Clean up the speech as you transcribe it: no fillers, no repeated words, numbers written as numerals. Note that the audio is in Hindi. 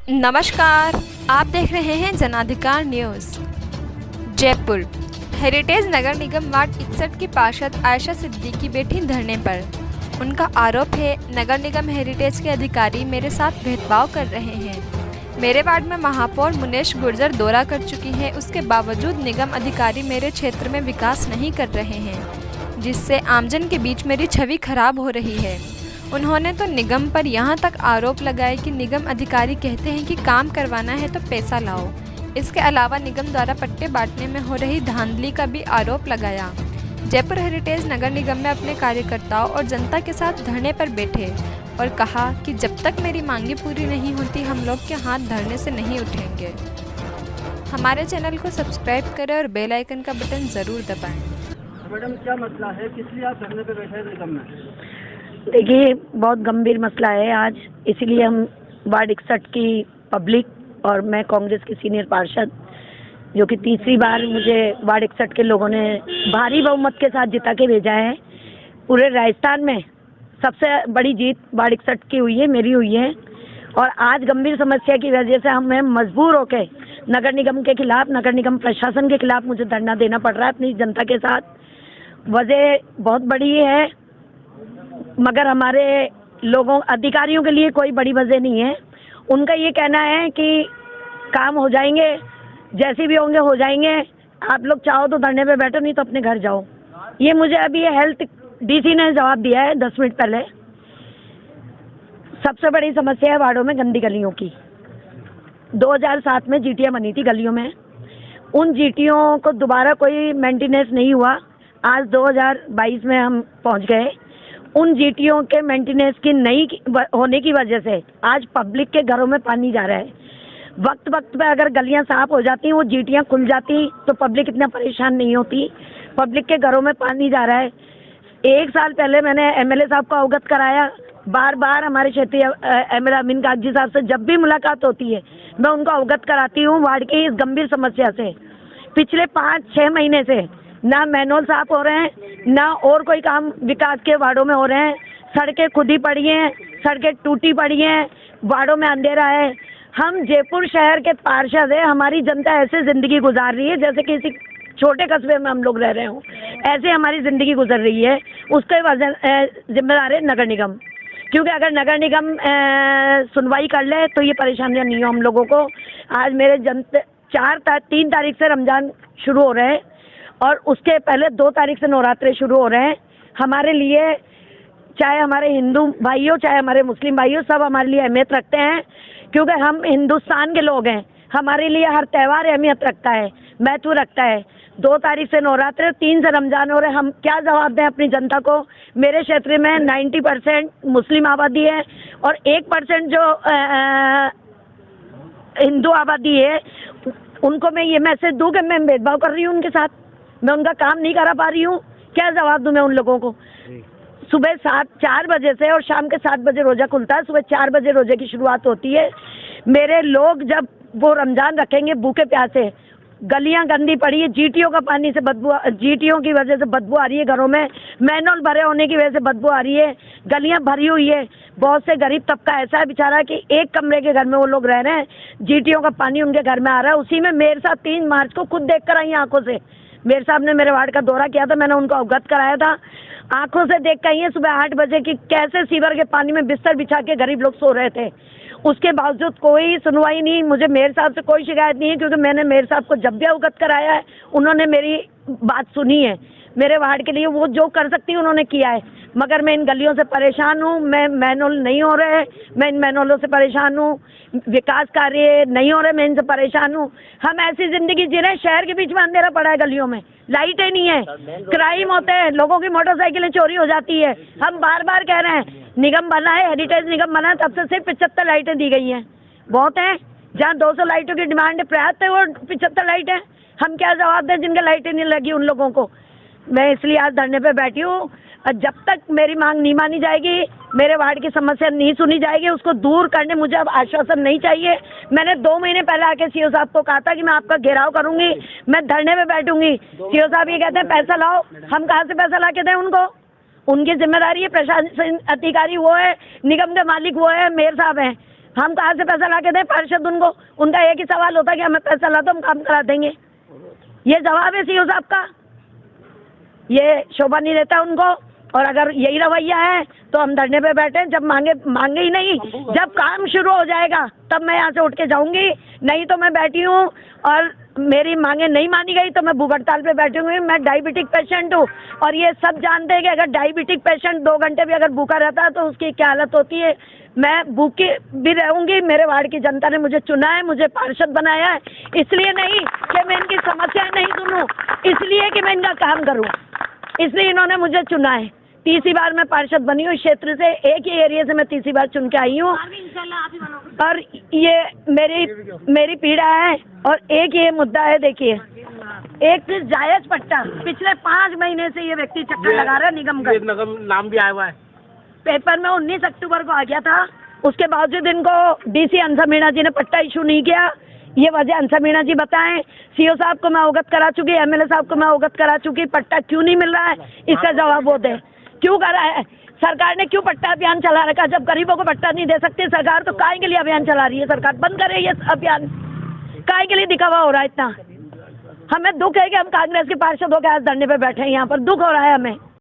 नमस्कार, आप देख रहे हैं जनाधिकार न्यूज़। जयपुर हेरिटेज नगर निगम वार्ड 61 की पार्षद आयशा सिद्दीकी बैठी धरने पर। उनका आरोप है, नगर निगम हेरिटेज के अधिकारी मेरे साथ भेदभाव कर रहे हैं। मेरे वार्ड में महापौर मुनेश गुर्जर दौरा कर चुकी है, उसके बावजूद निगम अधिकारी मेरे क्षेत्र में विकास नहीं कर रहे हैं, जिससे आमजन के बीच मेरी छवि खराब हो रही है। उन्होंने तो निगम पर यहाँ तक आरोप लगाए कि निगम अधिकारी कहते हैं कि काम करवाना है तो पैसा लाओ। इसके अलावा निगम द्वारा पट्टे बांटने में हो रही धांधली का भी आरोप लगाया। जयपुर हेरिटेज नगर निगम में अपने कार्यकर्ताओं और जनता के साथ धरने पर बैठे और कहा कि जब तक मेरी मांगे पूरी नहीं होती, हम लोग के हाथ धरने से नहीं उठेंगे। हमारे चैनल को सब्सक्राइब करें और बेल आइकन का बटन ज़रूर दबाएं। मैडम, क्या मसला है? किस लिए आप धरने पे बैठे हैं निगम में? देखिए, बहुत गंभीर मसला है आज, इसीलिए हम वार्ड 61 की पब्लिक और मैं कांग्रेस की सीनियर पार्षद, जो कि तीसरी बार मुझे वार्ड 61 के लोगों ने भारी बहुमत के साथ जिता के भेजा है। पूरे राजस्थान में सबसे बड़ी जीत वार्ड 61 की हुई है, मेरी हुई है। और आज गंभीर समस्या की वजह से हमें मजबूर होकर नगर निगम के खिलाफ, नगर निगम प्रशासन के खिलाफ मुझे धरना देना पड़ रहा है अपनी जनता के साथ। वजह बहुत बड़ी है, मगर हमारे लोगों अधिकारियों के लिए कोई बड़ी वजह नहीं है। उनका ये कहना है कि काम हो जाएंगे, जैसे भी होंगे हो जाएंगे, आप लोग चाहो तो धरने पे बैठो, नहीं तो अपने घर जाओ। ये मुझे अभी हेल्थ डीसी ने जवाब दिया है 10 मिनट पहले। सबसे बड़ी समस्या है वार्डों में गंदी गलियों की। 2007 में जीटियाँ बनी थी गलियों में, उन जीटियों को दोबारा कोई मेंटेनेंस नहीं हुआ। आज 2022 में हम पहुंच गए। उन जीटियों के मेंटेनेंस की नहीं होने की वजह से आज पब्लिक के घरों में पानी जा रहा है। वक्त वक्त पे अगर गलियां साफ हो जाती, वो जीटियां खुल जाती, तो पब्लिक इतना परेशान नहीं होती। पब्लिक के घरों में पानी जा रहा है। 1 साल पहले मैंने एमएलए साहब को अवगत कराया। बार बार हमारे क्षेत्रीय एमएलए अमीन कागजी साहब से जब भी मुलाकात होती है, मैं उनको अवगत कराती हूँ वार्ड की इस गंभीर समस्या से। पिछले 5-6 महीने से ना मैनुअल साफ हो रहे हैं, ना और कोई काम विकास के वार्डों में हो रहे हैं। सड़कें खुदी पड़ी हैं, सड़कें टूटी पड़ी हैं, वार्डों में अंधेरा है। हम जयपुर शहर के पार्षद हैं, हमारी जनता ऐसे ज़िंदगी गुजार रही है जैसे किसी छोटे कस्बे में हम लोग रह रहे हों, ऐसे हमारी ज़िंदगी गुजर रही है। उसके जिम्मेदार है नगर निगम, क्योंकि अगर नगर निगम सुनवाई कर ले तो ये परेशानियाँ नहीं हो हम लोगों को। आज मेरे 3 तारीख से रमज़ान शुरू हो रहे हैं और उसके पहले 2 तारीख से नवरात्रे शुरू हो रहे हैं। हमारे लिए, चाहे हमारे हिंदू भाई हो, चाहे हमारे मुस्लिम भाई हो, सब हमारे लिए अहमियत रखते हैं, क्योंकि हम हिंदुस्तान के लोग हैं। हमारे लिए हर त्यौहार अहमियत रखता है, महत्व रखता है। 2 तारीख से नवरात्रे, 3 से रमज़ान हो रहे। हम क्या जवाब दें अपनी जनता को? मेरे क्षेत्र में 90% मुस्लिम आबादी है और 1% जो हिंदू आबादी है, उनको मैं ये मैसेज दूँ कि मैं भेदभाव कर रही हूँ उनके साथ, मैं उनका काम नहीं करा पा रही हूँ। क्या जवाब दूँ मैं उन लोगों को? सुबह 4 बजे से और शाम के 7 बजे रोज़ा खुलता है। सुबह 4 बजे रोज़े की शुरुआत होती है। मेरे लोग जब वो रमज़ान रखेंगे भूखे प्यासे, गलियां गंदी पड़ी है, जीटियों का पानी से बदबू, जीटियों की वजह से बदबू आ रही है घरों में, मैनुअल भरे होने की वजह से बदबू आ रही है, गलियां भरी हुई है। बहुत से गरीब तबका ऐसा है बेचारा कि एक कमरे के घर में वो लोग रह रहे हैं, जीटियों का पानी उनके घर में आ रहा है। उसी में मेरे साथ 3 मार्च को खुद देख कर आई आंखों से, मेरे साहब ने मेरे वार्ड का दौरा किया था, मैंने उनको अवगत कराया था। आंखों से देख कर आई है सुबह 8 बजे की कैसे सीवर के पानी में बिस्तर बिछा के गरीब लोग सो रहे थे। उसके बावजूद कोई सुनवाई नहीं। मुझे मेयर साहब से कोई शिकायत नहीं है, क्योंकि मैंने मेयर साहब को जब भी अवगत कराया है, उन्होंने मेरी बात सुनी है। मेरे वार्ड के लिए वो जो कर सकती है उन्होंने किया है। मगर मैं इन गलियों से परेशान हूँ, मैं मैनुअल नहीं हो रहे, मैं इन मैनुअलों से परेशान हूँ, विकास कार्य नहीं हो रहे, मैं इनसे परेशान हूँ। हम ऐसी ज़िंदगी जी रहे हैं, शहर के बीच में अंधेरा पड़ा है, गलियों में लाइटें नहीं है, क्राइम होते हैं, लोगों की मोटरसाइकिलें चोरी हो जाती है। हम बार बार कह रहे हैं, निगम बना है, हेरिटेज निगम बना है, तब से सिर्फ 75 लाइटें दी गई हैं। बहुत है, जहाँ 200 लाइटों की डिमांड है, पर्याप्त है वो 75 लाइटें। हम क्या जवाब दें जिनके लाइटें नहीं लगी उन लोगों को? मैं इसलिए आज धरने पे बैठी हूँ। जब तक मेरी मांग नहीं मानी जाएगी, मेरे वार्ड की समस्या नहीं सुनी जाएगी, उसको दूर करने मुझे अब आश्वासन नहीं चाहिए। मैंने 2 महीने पहले आके सीओ साहब को कहा था कि मैं आपका घेराव करूंगी, मैं धरने में बैठूंगी। सीओ साहब ये कहते हैं पैसा लाओ। हम कहाँ से पैसा ला के दें उनको? उनकी जिम्मेदारी है, प्रशासन अधिकारी वो है, निगम के मालिक वो है, मेयर साहब हैं। हम कहाँ से पैसा ला के दें पार्षद उनको? उनका एक ही सवाल होता है कि हमें पैसा ला दो, हम काम करा देंगे। ये जवाब है सीओ साहब का। ये शोभा नहीं देता उनको। और अगर यही रवैया है तो हम धरने पे बैठे, जब मांगे ही नहीं, जब काम शुरू हो जाएगा तब मैं यहाँ से उठ के जाऊंगी। नहीं तो मैं बैठी हूँ और मेरी मांगे नहीं मानी गई तो मैं भूख हड़ताल पे बैठी हूँ। मैं डायबिटिक पेशेंट हूँ और ये सब जानते हैं कि अगर डायबिटिक पेशेंट 2 घंटे भी अगर भूखा रहता है तो उसकी क्या हालत होती है। मैं भूखी भी रहूंगी। मेरे वार्ड की जनता ने मुझे चुना है, मुझे पार्षद बनाया है, इसलिए नहीं कि मैं इनकी समस्याएं नहीं सुनूं, इसलिए कि मैं इनका काम करूं। इसलिए इन्होंने मुझे चुना है। तीसरी बार मैं पार्षद बनी हूँ इस क्षेत्र से, एक ही एरिया से मैं तीसरी बार चुन के आई हूँ। और ये मेरी पीड़ा है और एक ये मुद्दा है। देखिए, एक जायज पट्टा पिछले 5 महीने से ये व्यक्ति चक्कर लगा रहा है निगम का। नाम भी आया हुआ है पेपर में 19 अक्टूबर को आ गया था। उसके बावजूद इनको डीसी अंसा मीणा जी ने पट्टा इशू नहीं किया। ये वजह अंसा मीणा जी बताएं। सीओ साहब को मैं अवगत करा चुकी, एमएलए साहब को मैं अवगत करा चुकी। पट्टा क्यों नहीं मिल रहा है, इसका जवाब वो दे। क्यों करा है सरकार ने, क्यों पट्टा अभियान चला रखा? जब गरीबों को पट्टा नहीं दे सकती सरकार तो काहे के लिए अभियान चला रही है? सरकार बंद करे ये अभियान। काहे के लिए दिखावा हो रहा है इतना? हमें दुख है कि हम कांग्रेस के पार्षद होकर आज धरने पे बैठे हैं। यहाँ पर दुख हो रहा है हमें।